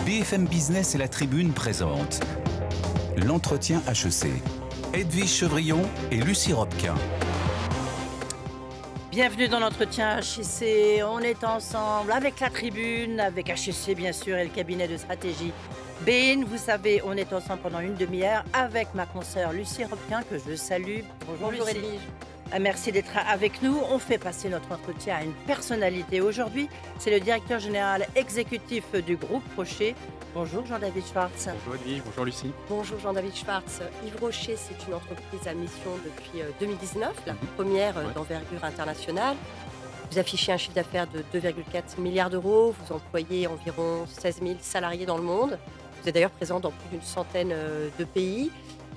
BFM Business et la Tribune présentent l'entretien HEC. Edwige Chevrillon et Lucie Robquin. Bienvenue dans l'entretien HEC. On est ensemble avec la Tribune, avec HEC bien sûr et le cabinet de stratégie Bain. Vous savez, on est ensemble pendant une demi-heure avec ma consoeur Lucie Robquin que je salue. Bonjour Lucie. Edwige. Merci d'être avec nous. On fait passer notre entretien à une personnalité. Aujourd'hui, c'est le directeur général exécutif du groupe Rocher. Bonjour Jean-David Schwartz. Bonjour Edwige, bonjour Lucie. Bonjour Jean-David Schwartz. Yves Rocher, c'est une entreprise à mission depuis 2019, la première d'envergure internationale. Vous affichez un chiffre d'affaires de 2,4 milliards d'euros. Vous employez environ 16 000 salariés dans le monde. Vous êtes d'ailleurs présent dans plus d'une centaine de pays.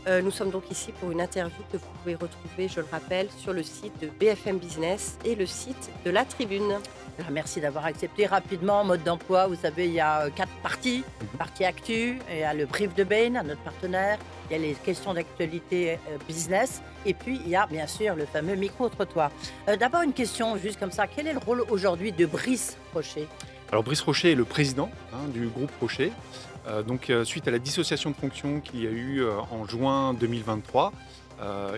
Nous sommes donc ici pour une interview que vous pouvez retrouver, je le rappelle, sur le site de BFM Business et le site de la Tribune. Alors, merci d'avoir accepté rapidement. Mode d'emploi, vous savez, il y a 4 parties. Partie actu, il y a le brief de Bain, notre partenaire. Il y a les questions d'actualité business. Et puis, il y a bien sûr le fameux micro-trottoir. D'abord, une question juste comme ça. Quel est le rôle aujourd'hui de Brice Rocher ? Alors Brice Rocher est le président du groupe Rocher. Suite à la dissociation de fonctions qu'il y a eu en juin 2023,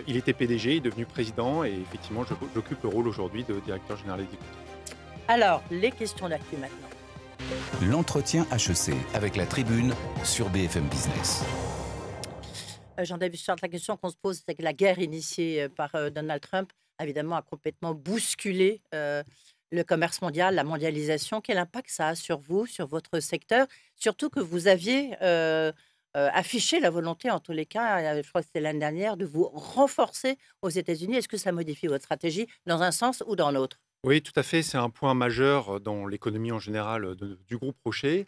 il était PDG, il est devenu président et effectivement j'occupe le rôle aujourd'hui de directeur général exécutif. Alors, les questions d'actu maintenant. L'entretien HEC avec la Tribune sur BFM Business. Jean-David Schwartz, la question qu'on se pose, c'est que la guerre initiée par Donald Trump, évidemment, a complètement bousculé le commerce mondial, la mondialisation. Quel impact ça a sur vous, sur votre secteur? Surtout que vous aviez affiché la volonté, en tous les cas, je crois que c'était l'année dernière, de vous renforcer aux États-Unis. Est-ce que ça modifie votre stratégie dans un sens ou dans l'autre? Oui, tout à fait, c'est un point majeur dans l'économie en général du groupe Rocher,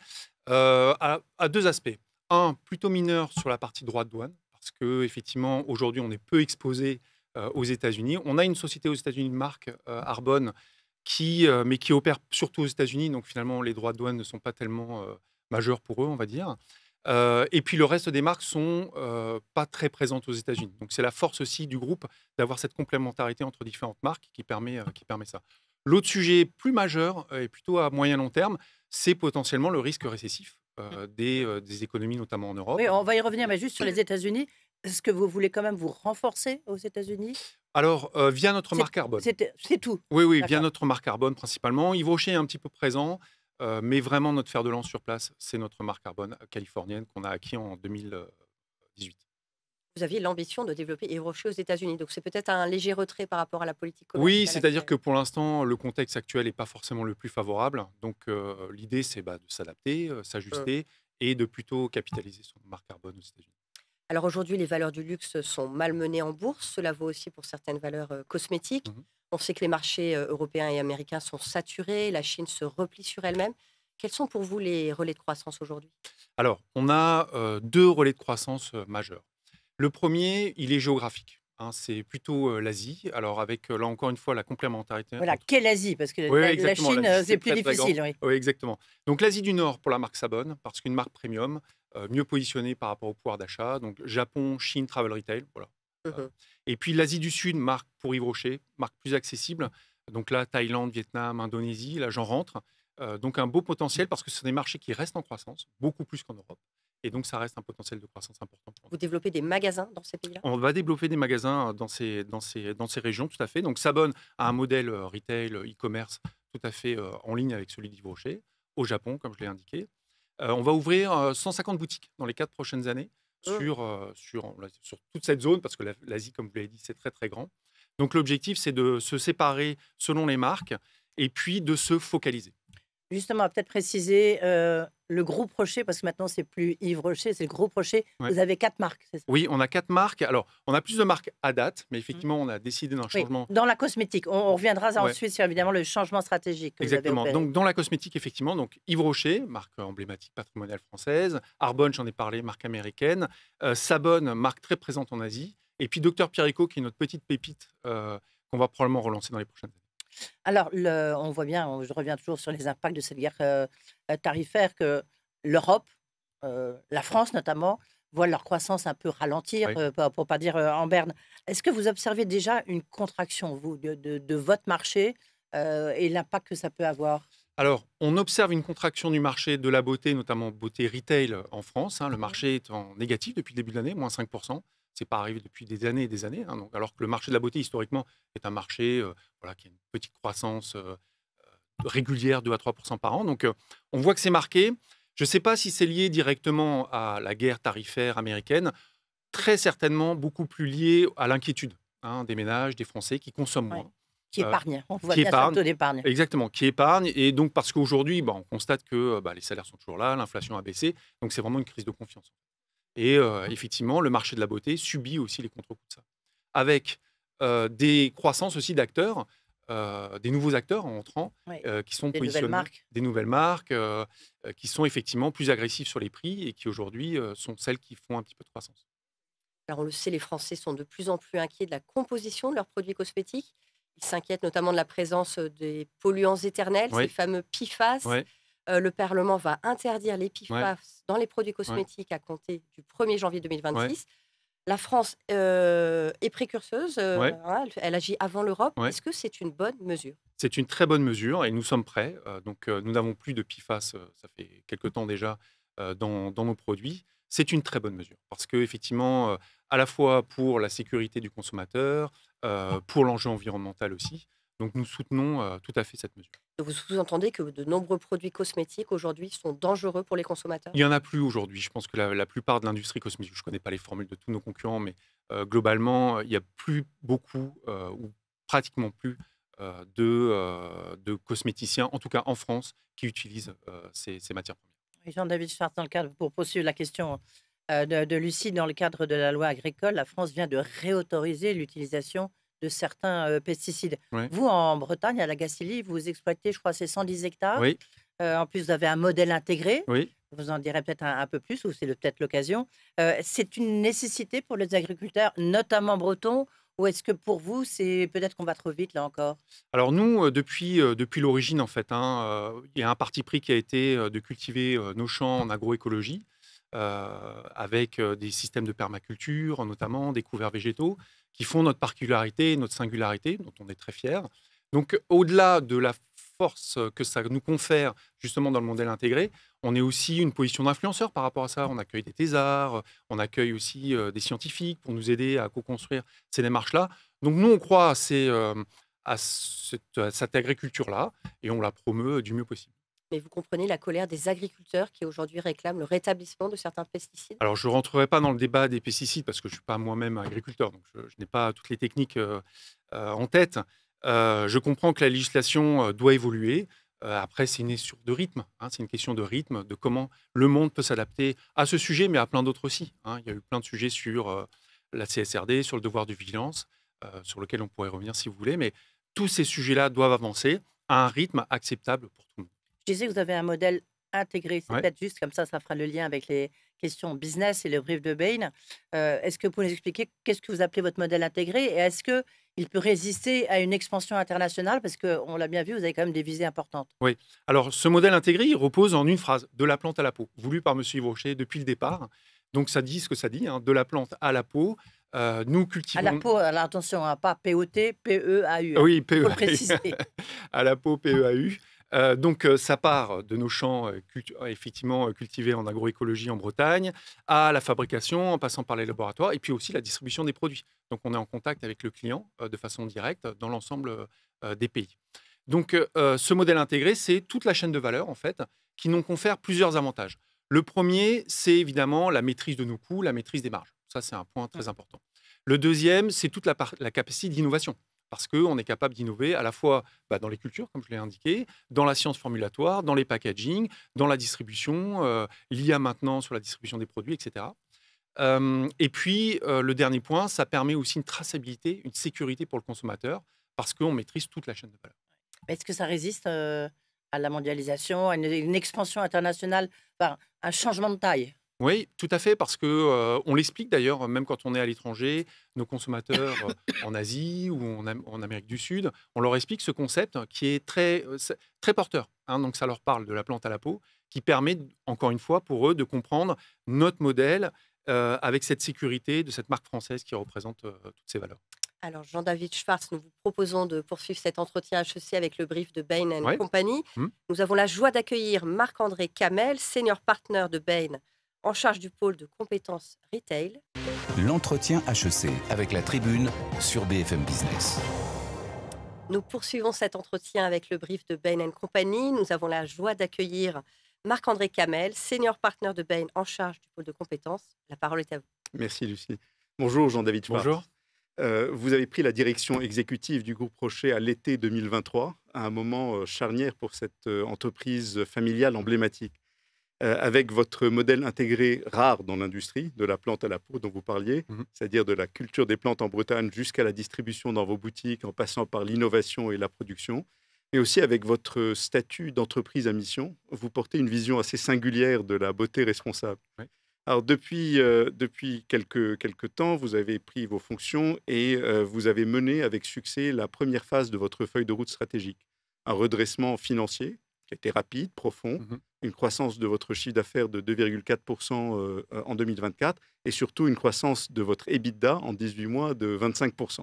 à deux aspects. Un, plutôt mineur sur la partie droit de douane, parce qu'effectivement, aujourd'hui, on est peu exposé aux États-Unis. On a une société aux États-Unis de marque, Arbonne, mais qui opère surtout aux États-Unis, donc finalement les droits de douane ne sont pas tellement majeurs pour eux, on va dire. Et puis le reste des marques sont pas très présentes aux États-Unis. Donc c'est la force aussi du groupe d'avoir cette complémentarité entre différentes marques qui permet ça. L'autre sujet plus majeur et plutôt à moyen long terme, c'est potentiellement le risque récessif des économies, notamment en Europe. Oui, on va y revenir, mais juste sur les États-Unis. Est-ce que vous voulez quand même vous renforcer aux États-Unis? Alors, via notre marque Arbonne. C'est tout? Oui, via notre marque Arbonne principalement. Yves Rocher est un petit peu présent, mais vraiment notre fer de lance sur place, c'est notre marque Arbonne californienne qu'on a acquis en 2018. Vous aviez l'ambition de développer Yves Rocher aux États-Unis, donc c'est peut-être un léger retrait par rapport à la politique commerciale. Oui, c'est-à-dire que pour l'instant, le contexte actuel n'est pas forcément le plus favorable. Donc, l'idée, c'est de s'adapter, s'ajuster et de plutôt capitaliser sur une marque Arbonne aux États-Unis. Alors aujourd'hui, les valeurs du luxe sont malmenées en bourse. Cela vaut aussi pour certaines valeurs cosmétiques. On sait que les marchés européens et américains sont saturés. La Chine se replie sur elle-même. Quels sont pour vous les relais de croissance aujourd'hui? Alors, on a deux relais de croissance majeurs. Le premier, il est géographique. C'est plutôt l'Asie. Alors, avec, là encore une fois, la complémentarité. Voilà, quelle Asie? Parce que la exactement, Chine, l'Asie, c'est plus très, très difficile. grand. Oui. Oui, exactement. Donc, l'Asie du Nord pour la marque Sabonne, parce qu'une marque premium, mieux positionnée par rapport au pouvoir d'achat. Donc, Japon, Chine, travel retail. Voilà. Et puis, l'Asie du Sud, marque pour Yves Rocher, marque plus accessible. Donc là, Thaïlande, Vietnam, Indonésie, là, j'en rentre. Donc, un beau potentiel parce que ce sont des marchés qui restent en croissance, beaucoup plus qu'en Europe. Et donc, ça reste un potentiel de croissance important. Vous développez des magasins dans ces pays-là? On va développer des magasins dans ces régions, tout à fait. Donc, Sabonne a un modèle retail, e-commerce, tout à fait en ligne avec celui d'Yves Rocher, au Japon, comme je l'ai indiqué. On va ouvrir 150 boutiques dans les 4 prochaines années sur toute cette zone, parce que l'Asie, comme vous l'avez dit, c'est très, très grand. Donc, l'objectif, c'est de se séparer selon les marques et puis de se focaliser. Justement, peut-être préciser le groupe Rocher, parce que maintenant, c'est plus Yves Rocher, c'est le groupe Rocher. Ouais. Vous avez 4 marques, c'est ça? Oui, on a 4 marques. Alors, on a plus de marques à date, mais effectivement, on a décidé d'un changement. Oui, dans la cosmétique. On reviendra ensuite sur, évidemment, le changement stratégique que Exactement. vous avez opéré. Donc, dans la cosmétique, effectivement, donc Yves Rocher, marque emblématique patrimoniale française. Arbonne, j'en ai parlé, marque américaine. Sabonne, marque très présente en Asie. Et puis, Dr Pierrico, qui est notre petite pépite qu'on va probablement relancer dans les prochaines années. Alors, on voit bien, je reviens toujours sur les impacts de cette guerre tarifaire, que l'Europe, la France notamment, voient leur croissance un peu ralentir, pour ne pas dire en berne. Est-ce que vous observez déjà une contraction, vous, de votre marché et l'impact que ça peut avoir? Alors, on observe une contraction du marché de la beauté, notamment beauté retail en France. Le marché est en négatif depuis le début de l'année, moins 5%. C'est pas arrivé depuis des années et des années. Donc, alors que le marché de la beauté, historiquement, est un marché voilà, qui a une petite croissance régulière, 2 à 3% par an. Donc, on voit que c'est marqué. Je ne sais pas si c'est lié directement à la guerre tarifaire américaine. Très certainement beaucoup plus lié à l'inquiétude des ménages, des Français qui consomment Ouais. moins. Qui épargne. On voit Qui bien sur le épargne. taux d'épargne. Exactement, qui épargnent. Et donc, parce qu'aujourd'hui, on constate que les salaires sont toujours là, l'inflation a baissé. Donc, c'est vraiment une crise de confiance. Et effectivement, le marché de la beauté subit aussi les contre-coups de ça. Avec des croissances aussi d'acteurs, des nouveaux acteurs en entrant, Ouais. qui sont Des nouvelles positionnés, marques. des nouvelles marques, qui sont effectivement plus agressifs sur les prix et qui aujourd'hui sont celles qui font un petit peu de croissance. Alors on le sait, les Français sont de plus en plus inquiets de la composition de leurs produits cosmétiques. Ils s'inquiètent notamment de la présence des polluants éternels, ces Oui, fameux PFAS. ouais, Le Parlement va interdire les ouais, PFAS dans les produits ouais, cosmétiques à compter du 1er janvier ouais, 2026. La France est précurseuse, ouais, elle agit avant l'Europe. ouais. Est-ce que c'est une bonne mesure? C'est une très bonne mesure et nous sommes prêts. Donc, nous n'avons plus de PFAS, ça fait quelque temps déjà, dans nos produits. C'est une très bonne mesure parce qu'effectivement, à la fois pour la sécurité du consommateur, pour l'enjeu environnemental aussi. Donc, nous soutenons tout à fait cette mesure. Vous sous-entendez que de nombreux produits cosmétiques aujourd'hui sont dangereux pour les consommateurs? Il n'y en a plus aujourd'hui. Je pense que la plupart de l'industrie cosmétique, je ne connais pas les formules de tous nos concurrents, mais globalement, il n'y a plus beaucoup ou pratiquement plus de cosméticiens, en tout cas en France, qui utilisent ces matières premières. Et Jean-David Schwartz, dans le cadre, pour poursuivre la question de Lucie, dans le cadre de la loi agricole, la France vient de réautoriser l'utilisation de certains pesticides. Ouais. Vous, en Bretagne, à la Gacilly, vous exploitez, je crois, c'est 110 hectares. Oui, En plus, vous avez un modèle intégré. oui. Vous en direz peut-être un peu plus, ou c'est peut-être l'occasion. C'est une nécessité pour les agriculteurs, notamment bretons, ou est-ce que pour vous, c'est peut-être qu'on va trop vite, là encore? Alors nous, depuis l'origine, en fait, il y a un parti pris qui a été de cultiver nos champs en agroécologie, avec des systèmes de permaculture, notamment des couverts végétaux, qui font notre particularité, notre singularité, dont on est très fiers. Donc, au-delà de la force que ça nous confère, justement, dans le modèle intégré, on est aussi une position d'influenceur par rapport à ça. On accueille des thésards, on accueille aussi des scientifiques pour nous aider à co-construire ces démarches-là. Donc, nous, on croit à cette agriculture-là et on la promeut du mieux possible. Mais vous comprenez la colère des agriculteurs qui aujourd'hui réclament le rétablissement de certains pesticides? Alors, je ne rentrerai pas dans le débat des pesticides parce que je ne suis pas moi-même agriculteur, donc je n'ai pas toutes les techniques en tête. Je comprends que la législation doit évoluer. Après, c'est une question de rythme. C'est une question de rythme, de comment le monde peut s'adapter à ce sujet, mais à plein d'autres aussi. Il y a eu plein de sujets sur la CSRD, sur le devoir de vigilance, sur lequel on pourrait revenir si vous voulez. Mais tous ces sujets-là doivent avancer à un rythme acceptable pour tout le monde. Je disais que vous avez un modèle intégré. C'est Ouais. peut-être juste comme ça fera le lien avec les questions business et le brief de Bain. Est-ce que vous pouvez nous expliquer qu'est-ce que vous appelez votre modèle intégré et est-ce qu'il peut résister à une expansion internationale? Parce qu'on l'a bien vu, vous avez quand même des visées importantes. Oui. Alors, ce modèle intégré, il repose en une phrase, de la plante à la peau, voulu par M. Yves Rocher depuis le départ. Donc, ça dit ce que ça dit, de la plante à la peau. Nous À la cultivons... peau, alors attention, pas POT, PEAU. Oui, Il faut le PEAU. préciser. À la peau, PEAU. Donc, ça part de nos champs effectivement cultivés en agroécologie en Bretagne, à la fabrication, en passant par les laboratoires, et puis aussi la distribution des produits. Donc, on est en contact avec le client de façon directe dans l'ensemble des pays. Donc, ce modèle intégré, c'est toute la chaîne de valeur, en fait, qui nous confère plusieurs avantages. Le premier, c'est évidemment la maîtrise de nos coûts, la maîtrise des marges. Ça, c'est un point très important. Le deuxième, c'est toute la capacité d'innovation. Parce qu'on est capable d'innover à la fois dans les cultures, comme je l'ai indiqué, dans la science formulatoire, dans les packaging, dans la distribution, l'IA maintenant sur la distribution des produits, etc. Et puis, le dernier point, ça permet aussi une traçabilité, une sécurité pour le consommateur, parce qu'on maîtrise toute la chaîne de valeur. Est-ce que ça résiste à la mondialisation, à une expansion internationale, enfin, un changement de taille? Oui, tout à fait, parce que on l'explique d'ailleurs, même quand on est à l'étranger, nos consommateurs en Asie ou en Amérique du Sud, on leur explique ce concept qui est très porteur. Donc ça leur parle de la plante à la peau, qui permet, encore une fois, pour eux de comprendre notre modèle avec cette sécurité de cette marque française qui représente toutes ces valeurs. Alors, Jean-David Schwartz, nous vous proposons de poursuivre cet entretien HEC avec le brief de Bain Ouais. Company. Mmh. Nous avons la joie d'accueillir Marc-André Camel, senior partner de Bain, en charge du pôle de compétences retail. L'entretien HEC avec la tribune sur BFM Business. Nous poursuivons cet entretien avec le brief de Bain Company. Nous avons la joie d'accueillir Marc-André Camel, senior partner de Bain, en charge du pôle de compétences. La parole est à vous. Merci Lucie. Bonjour Jean-David Schwartz. Bonjour. Vous avez pris la direction exécutive du groupe Rocher à l'été 2023, à un moment charnière pour cette entreprise familiale emblématique. Avec votre modèle intégré rare dans l'industrie, de la plante à la peau dont vous parliez, c'est-à-dire de la culture des plantes en Bretagne jusqu'à la distribution dans vos boutiques, en passant par l'innovation et la production, mais aussi avec votre statut d'entreprise à mission, vous portez une vision assez singulière de la beauté responsable. Oui. Alors depuis quelques temps, vous avez pris vos fonctions et vous avez mené avec succès la première phase de votre feuille de route stratégique. Un redressement financier qui a été rapide, profond, une croissance de votre chiffre d'affaires de 2,4% en 2024 et surtout une croissance de votre EBITDA en 18 mois de 25%.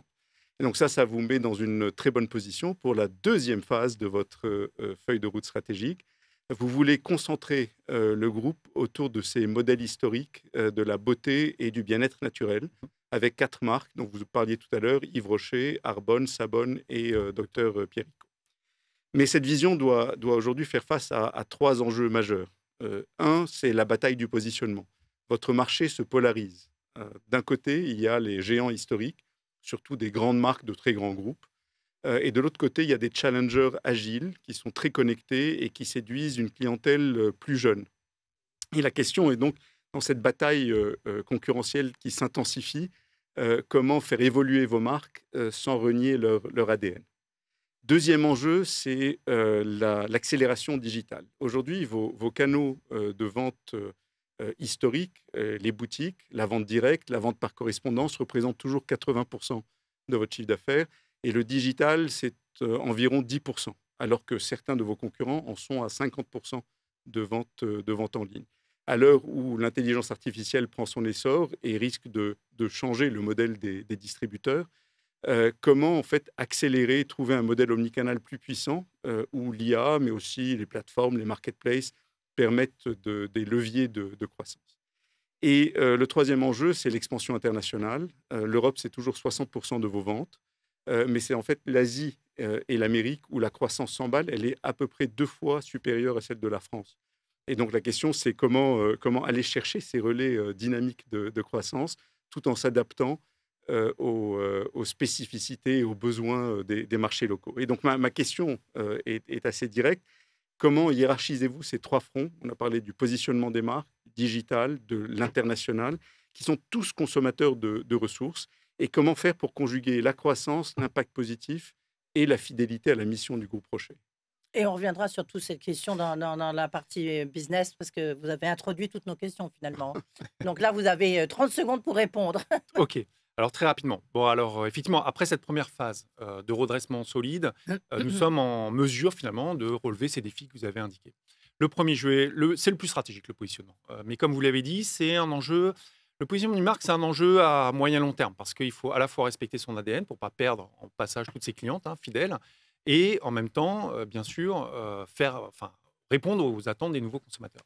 Et donc ça vous met dans une très bonne position pour la deuxième phase de votre feuille de route stratégique. Vous voulez concentrer le groupe autour de ces modèles historiques de la beauté et du bien-être naturel, avec 4 marques dont vous parliez tout à l'heure, Yves Rocher, Arbonne, Sabonne et Dr Pierrico. Mais cette vision doit aujourd'hui faire face à 3 enjeux majeurs. Un, c'est la bataille du positionnement. Votre marché se polarise. D'un côté, il y a les géants historiques, surtout des grandes marques de très grands groupes. Et de l'autre côté, il y a des challengers agiles qui sont très connectés et qui séduisent une clientèle plus jeune. Et la question est donc, dans cette bataille concurrentielle qui s'intensifie, comment faire évoluer vos marques sans renier leur ADN. Deuxième enjeu, c'est l'accélération digitale. Aujourd'hui, vos canaux de vente historiques, les boutiques, la vente directe, la vente par correspondance représentent toujours 80% de votre chiffre d'affaires. Et le digital, c'est environ 10%, alors que certains de vos concurrents en sont à 50% de vente en ligne. À l'heure où l'intelligence artificielle prend son essor et risque de changer le modèle des distributeurs, comment en fait accélérer, trouver un modèle omnicanal plus puissant où l'IA, mais aussi les plateformes, les marketplaces permettent des leviers de croissance. Et le troisième enjeu, c'est l'expansion internationale. L'Europe, c'est toujours 60% de vos ventes. Mais c'est en fait l'Asie et l'Amérique où la croissance s'emballe, elle est à peu près 2 fois supérieure à celle de la France. Et donc la question, c'est comment aller chercher ces relais dynamiques de croissance tout en s'adaptant aux spécificités et aux besoins des marchés locaux. Et donc ma question est assez directe. Comment hiérarchisez-vous ces 3 fronts? On a parlé du positionnement des marques, du digital, de l'international, qui sont tous consommateurs de ressources. Et comment faire pour conjuguer la croissance, l'impact positif et la fidélité à la mission du groupe Rocher? Et on reviendra sur toutes ces questions dans la partie business, parce que vous avez introduit toutes nos questions finalement. Donc là, vous avez 30 secondes pour répondre. OK. Alors très rapidement. Bon, alors effectivement, après cette première phase de redressement solide, nous sommes en mesure finalement de relever ces défis que vous avez indiqués. Le premier jeu, c'est le plus stratégique, le positionnement. Mais comme vous l'avez dit, c'est un enjeu... Le positionnement d'une marque, c'est un enjeu à moyen-long terme parce qu'il faut à la fois respecter son ADN pour ne pas perdre en passage toutes ses clientes fidèles et en même temps, bien sûr, répondre aux attentes des nouveaux consommateurs.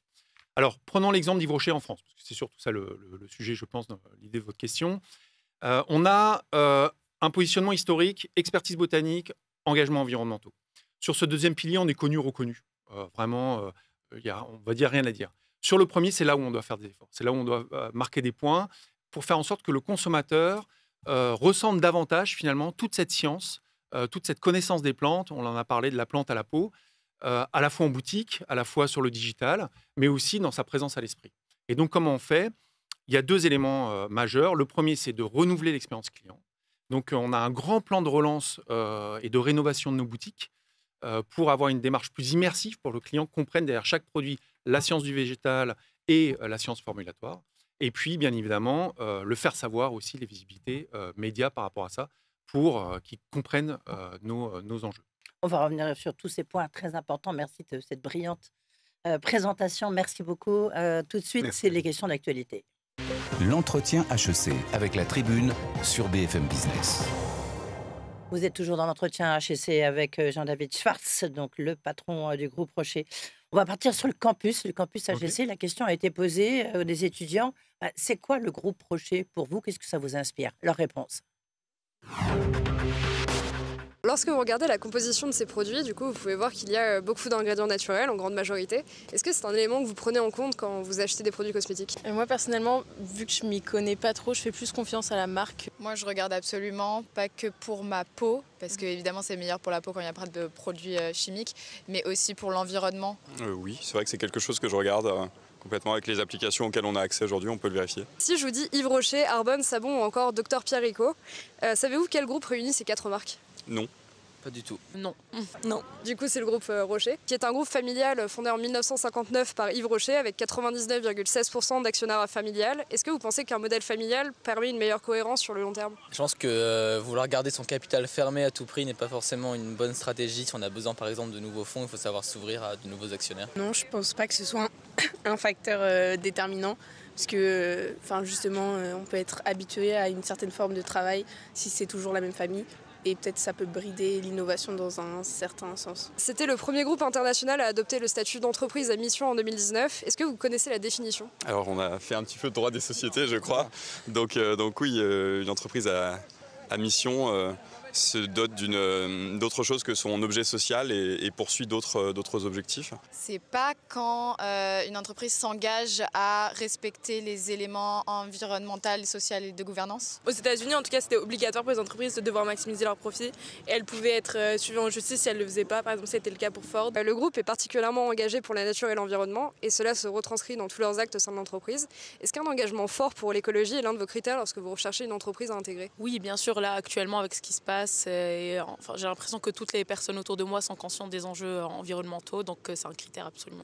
Alors, prenons l'exemple d'Yves Rocher en France, parce que c'est surtout ça le sujet, je pense, dans l'idée de votre question. On a un positionnement historique, expertise botanique, engagement environnementaux. Sur ce deuxième pilier, on est connu, reconnu. Vraiment, il y a, on va dire, rien à dire. Sur le premier, c'est là où on doit faire des efforts. C'est là où on doit marquer des points pour faire en sorte que le consommateur ressente davantage, finalement, toute cette science, toute cette connaissance des plantes. On en a parlé de la plante à la peau, à la fois en boutique, à la fois sur le digital, mais aussi dans sa présence à l'esprit. Et donc, comment on fait? Il y a 2 éléments majeurs. Le premier, c'est de renouveler l'expérience client. Donc, on a un grand plan de relance et de rénovation de nos boutiques pour avoir une démarche plus immersive pour que le client comprenne derrière chaque produit la science du végétal et la science formulatoire. Et puis, bien évidemment, le faire savoir aussi, les visibilités médias par rapport à ça, pour qu'ils comprennent nos enjeux. On va revenir sur tous ces points très importants. Merci de cette brillante présentation. Merci beaucoup. Tout de suite, c'est les questions d'actualité. L'entretien HEC avec la tribune sur BFM Business. Vous êtes toujours dans l'entretien HEC avec Jean-David Schwartz, donc le patron du groupe Rocher. On va partir sur le campus Ok. HEC. La question a été posée des étudiants. C'est quoi le groupe Rocher pour vous? Qu'est-ce que ça vous inspire? Leur réponse. Lorsque vous regardez la composition de ces produits, du coup, vous pouvez voir qu'il y a beaucoup d'ingrédients naturels en grande majorité. Est-ce que c'est un élément que vous prenez en compte quand vous achetez des produits cosmétiques? Et moi personnellement, vu que je m'y connais pas trop, je fais plus confiance à la marque. Moi, je regarde absolument, pas que pour ma peau, parce que évidemment c'est meilleur pour la peau quand il n'y a pas de produits chimiques, mais aussi pour l'environnement. Oui, c'est vrai que c'est quelque chose que je regarde complètement avec les applications auxquelles on a accès aujourd'hui, on peut le vérifier. Si je vous dis Yves Rocher, Arbonne, Sabon ou encore Dr Pierre Rico, savez-vous quel groupe réunit ces 4 marques? Non. Pas du tout. Non. Non. Du coup, c'est le groupe Rocher, qui est un groupe familial fondé en 1959 par Yves Rocher avec 99,16% d'actionnariat familial. Est-ce que vous pensez qu'un modèle familial permet une meilleure cohérence sur le long terme? Je pense que vouloir garder son capital fermé à tout prix n'est pas forcément une bonne stratégie. Si on a besoin par exemple de nouveaux fonds, il faut savoir s'ouvrir à de nouveaux actionnaires. Non, je pense pas que ce soit un facteur déterminant. Parce que, justement, on peut être habitué à une certaine forme de travail si c'est toujours la même famille. Et peut-être ça peut brider l'innovation dans un certain sens. C'était le premier groupe international à adopter le statut d'entreprise à mission en 2019. Est-ce que vous connaissez la définition? Alors on a fait un petit peu de droit des sociétés, je crois. Donc oui, une entreprise à mission se dote d'autre chose que son objet social et poursuit d'autres objectifs. C'est pas quand une entreprise s'engage à respecter les éléments environnementaux, sociaux et de gouvernance. Aux États-Unis, en tout cas, c'était obligatoire pour les entreprises de devoir maximiser leurs profits. Et elles pouvaient être suivies en justice si elles ne le faisaient pas. Par exemple, c'était le cas pour Ford. Le groupe est particulièrement engagé pour la nature et l'environnement et cela se retranscrit dans tous leurs actes au sein de l'entreprise. Est-ce qu'un engagement fort pour l'écologie est l'un de vos critères lorsque vous recherchez une entreprise à intégrer? Oui, bien sûr, là, actuellement, avec ce qui se passe, j'ai l'impression que toutes les personnes autour de moi sont conscientes des enjeux environnementaux, donc c'est un critère absolument.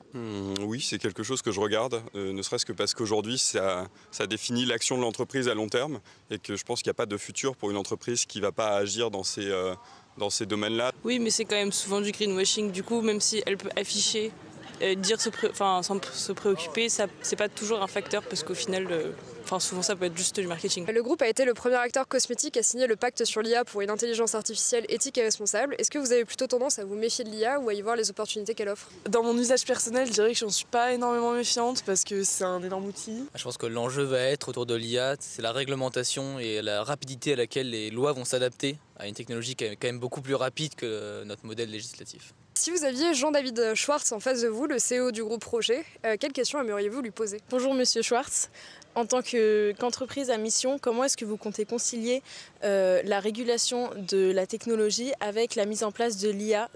Oui, c'est quelque chose que je regarde, ne serait-ce que parce qu'aujourd'hui ça définit l'action de l'entreprise à long terme et que je pense qu'il n'y a pas de futur pour une entreprise qui ne va pas agir dans ces domaines-là. Oui, mais c'est quand même souvent du greenwashing, du coup, même si elle peut afficher, sans se préoccuper, c'est pas toujours un facteur parce qu'au final, souvent ça peut être juste du marketing. Le groupe a été le premier acteur cosmétique à signer le pacte sur l'IA pour une intelligence artificielle éthique et responsable. Est-ce que vous avez plutôt tendance à vous méfier de l'IA ou à y voir les opportunités qu'elle offre? Dans mon usage personnel, je dirais que j'en suis pas énormément méfiante parce que c'est un énorme outil. Je pense que l'enjeu va être autour de l'IA, c'est la réglementation et la rapidité à laquelle les lois vont s'adapter à une technologie qui est quand même beaucoup plus rapide que notre modèle législatif. Si vous aviez Jean-David Schwartz en face de vous, le CEO du groupe Rocher, quelles questions aimeriez-vous lui poser? Bonjour Monsieur Schwartz. En tant qu'entreprise à mission, comment est-ce que vous comptez concilier la régulation de la technologie avec la mise en place de l'IA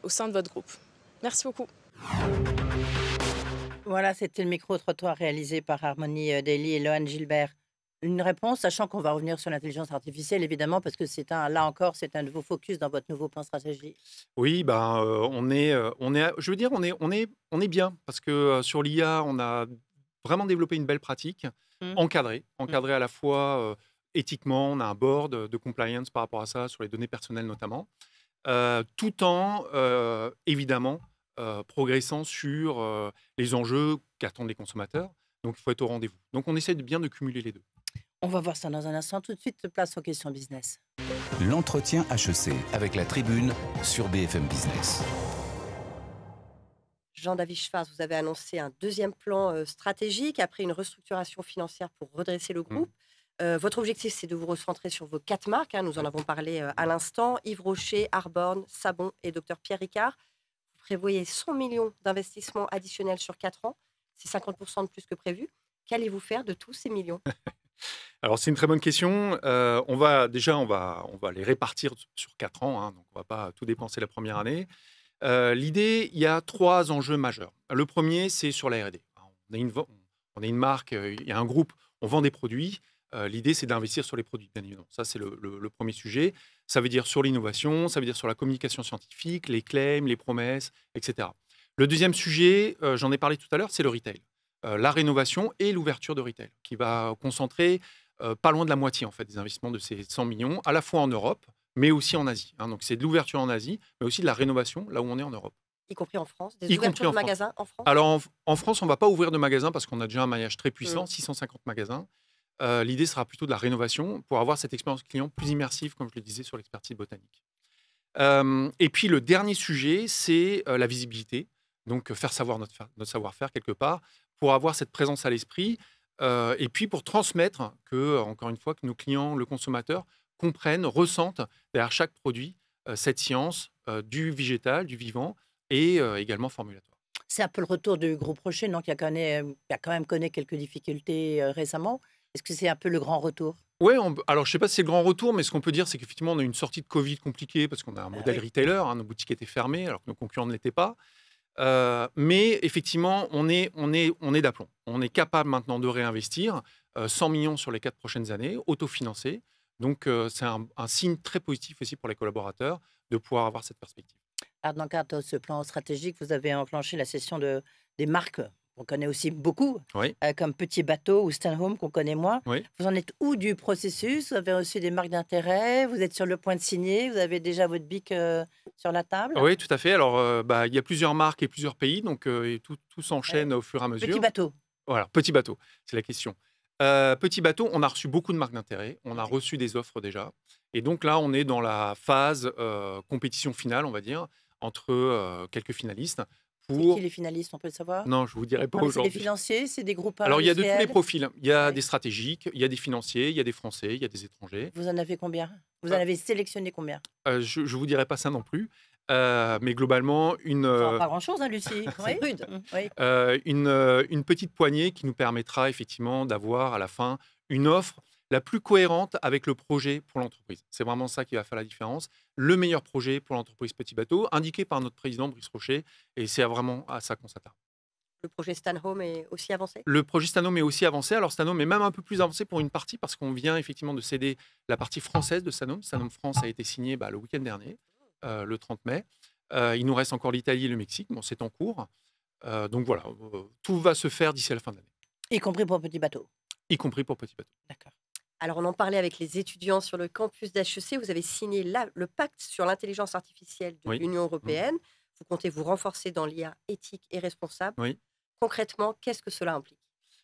au sein de votre groupe? Merci beaucoup. Voilà, c'était le micro-trottoir réalisé par Harmonie Daily et Lohan Gilbert. Une réponse, sachant qu'on va revenir sur l'intelligence artificielle, évidemment, parce que là encore, c'est un de vos focus dans votre nouveau plan stratégie. Oui, on est bien parce que sur l'IA, on a vraiment développé une belle pratique, encadrée à la fois éthiquement, on a un board de compliance par rapport à ça, sur les données personnelles notamment, tout en, évidemment, progressant sur les enjeux qu'attendent les consommateurs. Donc, il faut être au rendez-vous. Donc, on essaie bien de cumuler les deux. On va voir ça dans un instant. Tout de suite, place aux questions business. L'entretien HEC avec la tribune sur BFM Business. Jean-David Schwartz, vous avez annoncé un deuxième plan stratégique après une restructuration financière pour redresser le groupe. Votre objectif, c'est de vous recentrer sur vos 4 marques. Nous en avons parlé à l'instant. Yves Rocher, Arbonne, Sabon et Dr Pierre Ricard. Vous prévoyez 100 millions d'investissements additionnels sur 4 ans. C'est 50% de plus que prévu. Qu'allez-vous faire de tous ces millions? Alors, c'est une très bonne question. On va les répartir sur 4 ans. Donc, on ne va pas tout dépenser la première année. L'idée, il y a 3 enjeux majeurs. Le premier, c'est sur la R&D. On est une marque, il y a un groupe, on vend des produits. L'idée, c'est d'investir sur les produits, bien évidemment. Ça, c'est le premier sujet. Ça veut dire sur l'innovation, ça veut dire sur la communication scientifique, les claims, les promesses, etc. Le deuxième sujet, j'en ai parlé tout à l'heure, c'est le retail. La rénovation et l'ouverture de retail, qui va concentrer pas loin de la moitié en fait, des investissements de ces 100 millions, à la fois en Europe, mais aussi en Asie. Donc, c'est de l'ouverture en Asie, mais aussi de la rénovation, là où on est en Europe. Y compris en France? Des ouvertures de magasins en France? Alors, en France, on ne va pas ouvrir de magasins parce qu'on a déjà un maillage très puissant, 650 magasins. L'idée sera plutôt de la rénovation pour avoir cette expérience client plus immersive, comme je le disais, sur l'expertise botanique. Et puis le dernier sujet, c'est la visibilité. Donc faire savoir notre savoir-faire quelque part, pour avoir cette présence à l'esprit, et puis pour transmettre que, encore une fois, que nos clients, le consommateur, comprennent, ressentent derrière chaque produit cette science du végétal, du vivant et également formulatoire. C'est un peu le retour du groupe Rocher, non, qui a quand même connu quelques difficultés récemment. Est-ce que c'est un peu le grand retour? Oui, alors je ne sais pas si c'est le grand retour, mais ce qu'on peut dire, c'est qu'effectivement, on a eu une sortie de Covid compliquée parce qu'on a un modèle retailer, hein, nos boutiques étaient fermées alors que nos concurrents ne l'étaient pas. Mais effectivement, on est d'aplomb. On est capable maintenant de réinvestir 100 millions sur les 4 prochaines années, autofinancés. Donc, c'est un signe très positif aussi pour les collaborateurs de pouvoir avoir cette perspective. Alors, dans le cadre de ce plan stratégique, vous avez enclenché la cession des marques qu'on connaît aussi beaucoup, Oui, comme Petit Bateau ou Stanhome qu'on connaît moins. oui. Vous en êtes où du processus? Vous avez reçu des marques d'intérêt? Vous êtes sur le point de signer? Vous avez déjà votre BIC sur la table? Oui, tout à fait. Alors, il y a plusieurs marques et plusieurs pays, donc et tout s'enchaîne au fur et à mesure. Petit Bateau. Voilà, Petit Bateau, c'est la question. Petit Bateau, on a reçu beaucoup de marques d'intérêt, on a reçu des offres déjà. Et donc là, on est dans la phase compétition finale, on va dire, entre quelques finalistes. C'est qui les finalistes, on peut le savoir? Non, je ne vous dirai pas Non, mais c'est des aujourd'hui. financiers, c'est des groupes Alors, il y a de tous les industriels. profils. Il y a Ouais. des stratégiques, il y a des financiers, il y a des Français, il y a des étrangers. Vous en avez combien? Vous en Euh, avez sélectionné combien? je ne vous dirai pas ça non plus. Mais globalement, Enfin, pas grand-chose, hein, Lucie. C'est Oui. rude. Oui. une petite poignée qui nous permettra effectivement d'avoir à la fin une offre la plus cohérente avec le projet pour l'entreprise. C'est vraiment ça qui va faire la différence. Le meilleur projet pour l'entreprise Petit Bateau, indiqué par notre président Brice Rocher, et c'est vraiment à ça qu'on s'attarde. Le projet Stanhome est aussi avancé? Le projet Stanhome est aussi avancé. Alors Stanhome est même un peu plus avancé pour une partie parce qu'on vient effectivement de céder la partie française de Stanhome. Stanhome France a été signé le week-end dernier, le 30 mai. Il nous reste encore l'Italie et le Mexique. Bon, c'est en cours. Donc voilà, tout va se faire d'ici à la fin de l'année, Y compris pour Petit Bateau. y compris pour Petit Bateau. D'accord. Alors, on en parlait avec les étudiants sur le campus d'HEC. Vous avez signé le pacte sur l'intelligence artificielle de Oui. l'Union européenne. Vous comptez vous renforcer dans l'IA éthique et responsable. Oui. Concrètement, qu'est-ce que cela implique?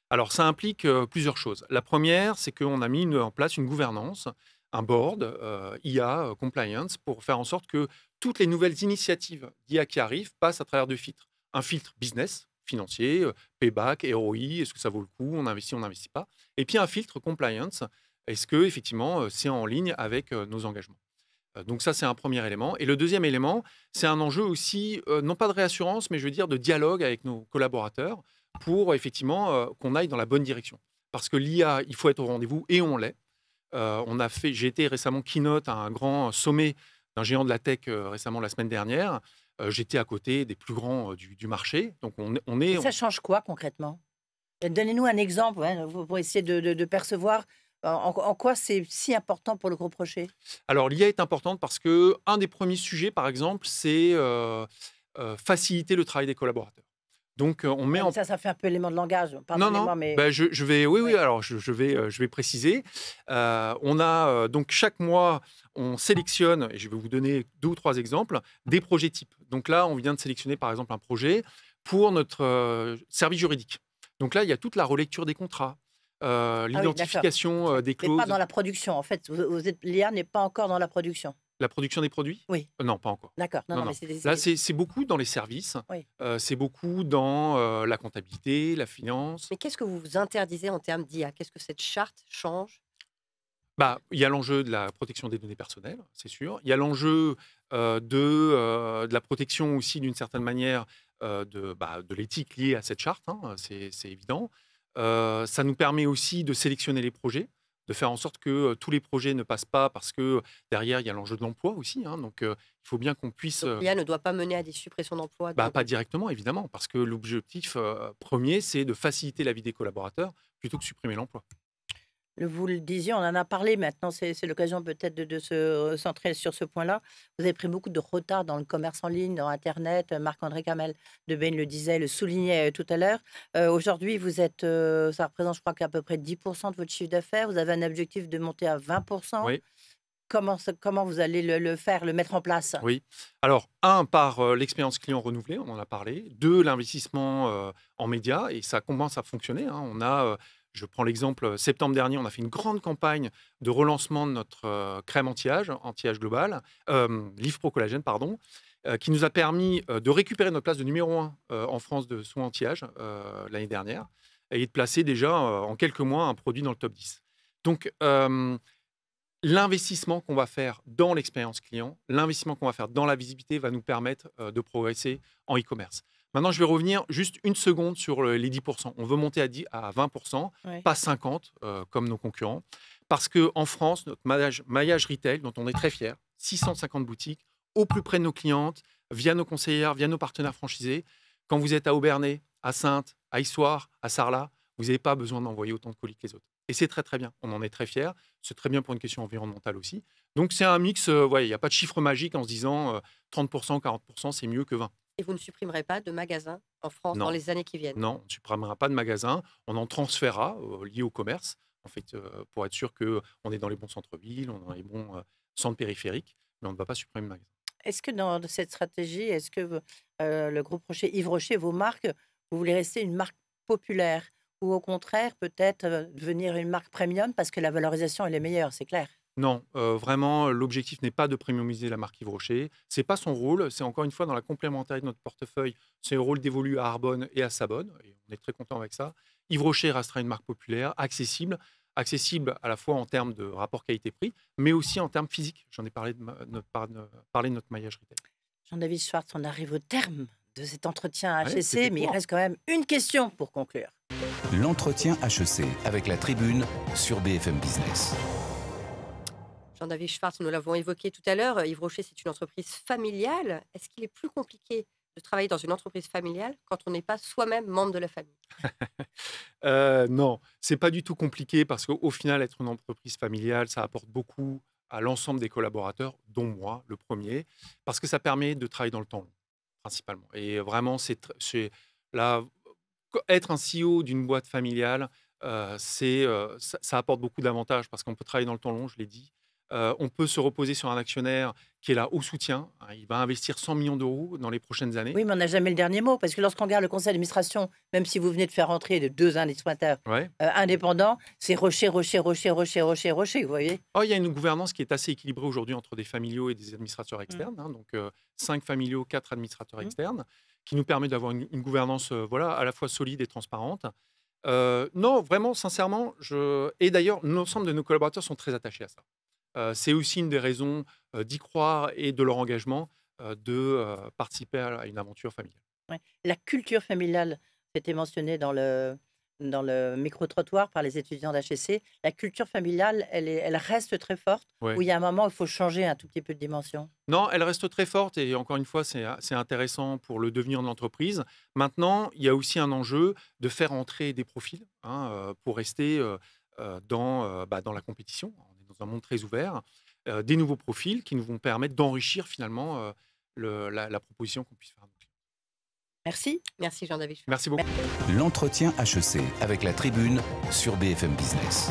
Alors, ça implique plusieurs choses. La première, c'est qu'on a mis en place une gouvernance, un board IA compliance pour faire en sorte que toutes les nouvelles initiatives d'IA qui arrivent passent à travers deux filtres. Un filtre business, financier, payback, ROI, est-ce que ça vaut le coup, on investit, on n'investit pas. Et puis un filtre compliance, est-ce que effectivement c'est en ligne avec nos engagements. Donc ça, c'est un premier élément. Et le deuxième élément, c'est un enjeu aussi, non pas de réassurance, mais je veux dire de dialogue avec nos collaborateurs pour effectivement qu'on aille dans la bonne direction. Parce que l'IA, il faut être au rendez-vous et on l'est. J'ai été récemment keynote à un grand sommet d'un géant de la tech récemment la semaine dernière. J'étais à côté des plus grands du marché. Donc Et ça change quoi concrètement? Donnez-nous un exemple pour essayer de percevoir en quoi c'est si important pour le groupe Rocher. Alors, l'IA est importante parce que un des premiers sujets, par exemple, c'est faciliter le travail des collaborateurs. Donc, on met en Ça fait un peu élément de langage. Non, Pardonnez-moi, non. mais Ben, je vais, oui, Ouais. alors je vais préciser. On a donc chaque mois, on sélectionne, et je vais vous donner 2 ou 3 exemples, des projets types. Donc là, on vient de sélectionner par exemple un projet pour notre service juridique. Donc là, il y a toute la relecture des contrats, l'identification des mais clauses, pas dans la production. En fait, l'IA n'est pas encore dans la production. la production des produits. Oui. Non, pas encore. D'accord. Non, Non, non, non. mais c'est des- Là, c'est beaucoup dans les services, Oui. c'est beaucoup dans la comptabilité, la finance. Mais qu'est-ce que vous vous interdisez en termes d'IA? Qu'est-ce que cette charte change? Il y a l'enjeu de la protection des données personnelles, c'est sûr. Il y a l'enjeu de la protection aussi, d'une certaine manière, de l'éthique liée à cette charte, hein, c'est évident. Ça nous permet aussi de sélectionner les projets, de faire en sorte que tous les projets ne passent pas parce que derrière, il y a l'enjeu de l'emploi aussi. Hein, donc, il faut bien qu'on puisse... Donc, l'IA ne doit pas mener à des suppressions d'emplois. pas directement, évidemment, parce que l'objectif premier, c'est de faciliter la vie des collaborateurs plutôt que supprimer l'emploi. Vous le disiez, on en a parlé maintenant, c'est l'occasion peut-être de se centrer sur ce point-là. Vous avez pris beaucoup de retard dans le commerce en ligne, dans Internet. Marc-André Camel de Bain le disait, le soulignait tout à l'heure. Aujourd'hui, vous êtes, ça représente, je crois, qu'à peu près 10% de votre chiffre d'affaires. Vous avez un objectif de monter à 20%. Oui. Comment vous allez le faire, le mettre en place? Oui. Alors, par l'expérience client renouvelée, on en a parlé. 2, l'investissement en médias, et ça commence à fonctionner. Hein. On a Je prends l'exemple, septembre dernier, on a fait une grande campagne de relancement de notre crème anti-âge global, Live Pro Collagène, pardon, qui nous a permis de récupérer notre place de numéro 1 en France de soins anti-âge l'année dernière et de placer déjà en quelques mois un produit dans le top 10. Donc, l'investissement qu'on va faire dans l'expérience client, l'investissement qu'on va faire dans la visibilité va nous permettre de progresser en e-commerce. Maintenant, je vais revenir juste une seconde sur les 10%. On veut monter à 20%, pas 50% comme nos concurrents, parce qu'en France, notre maillage retail, dont on est très fiers, 650 boutiques, au plus près de nos clientes, via nos conseillères, via nos partenaires franchisés. Quand vous êtes à Aubernais, à Saintes, à Issoire, à Sarlat, vous n'avez pas besoin d'envoyer autant de colis que les autres. Et c'est très, très bien. On en est très fiers. C'est très bien pour une question environnementale aussi. Donc, c'est un mix. Il n'y a pas de chiffre magique en se disant 30%, 40%, c'est mieux que 20%. Et vous ne supprimerez pas de magasins en France Non. dans les années qui viennent? Non, on ne supprimera pas de magasins. On en transférera liés au commerce, en fait, pour être sûr qu'on est dans les bons centres-villes, on est dans les bons centres périphériques, mais on ne va pas supprimer de magasins. Est-ce que dans cette stratégie, est-ce que le groupe Rocher, Yves Rocher, vos marques, vous voulez rester une marque populaire ou au contraire peut-être devenir une marque premium parce que la valorisation elle est meilleure, c'est clair? Non, vraiment, l'objectif n'est pas de premiumiser la marque Yves Rocher. Ce n'est pas son rôle. C'est encore une fois dans la complémentarité de notre portefeuille. C'est un rôle dévolu à Arbonne et à Sabonne. Et on est très content avec ça. Yves Rocher restera une marque populaire, accessible à la fois en termes de rapport qualité-prix, mais aussi en termes physiques. J'en ai parlé de notre maillage retail. Jean-David Schwartz, on arrive au terme de cet entretien HEC, c'était mais il court. reste quand même une question pour conclure. L'entretien HEC avec la Tribune sur BFM Business. Jean-David Schwartz, nous l'avons évoqué tout à l'heure, Yves Rocher, c'est une entreprise familiale. Est-ce qu'il est plus compliqué de travailler dans une entreprise familiale quand on n'est pas soi-même membre de la famille? Non, c'est pas du tout compliqué parce qu'au final, être une entreprise familiale, ça apporte beaucoup à l'ensemble des collaborateurs, dont moi, le premier, parce que ça permet de travailler dans le temps long, principalement. Et vraiment, être un CEO d'une boîte familiale, ça apporte beaucoup d'avantages parce qu'on peut travailler dans le temps long, je l'ai dit. On peut se reposer sur un actionnaire qui est là au soutien. Il va investir 100 millions d'euros dans les prochaines années. Oui, mais on n'a jamais le dernier mot, parce que lorsqu'on regarde le conseil d'administration, même si vous venez de faire rentrer de 2 administrateurs indépendants, c'est Rocher, vous voyez? Il y a une gouvernance qui est assez équilibrée aujourd'hui entre des familiaux et des administrateurs externes. Donc 5 familiaux, 4 administrateurs externes, qui nous permet d'avoir une gouvernance à la fois solide et transparente. Non, vraiment, sincèrement, et d'ailleurs, l'ensemble de nos collaborateurs sont très attachés à ça. C'est aussi une des raisons d'y croire et de leur engagement de participer à une aventure familiale. Ouais. La culture familiale, c'était mentionné dans le micro-trottoir par les étudiants d'HEC. La culture familiale, elle reste très forte, ou il y a un moment où il faut changer un tout petit peu de dimension? Non, elle reste très forte et encore une fois, c'est intéressant pour le devenir de l'entreprise. Maintenant, il y a aussi un enjeu de faire entrer des profils pour rester dans la compétition. Dans un monde très ouvert, des nouveaux profils qui nous vont permettre d'enrichir finalement la proposition qu'on puisse faire à nos clients. Merci. Merci Jean-David. Merci beaucoup. L'entretien HEC avec la Tribune sur BFM Business.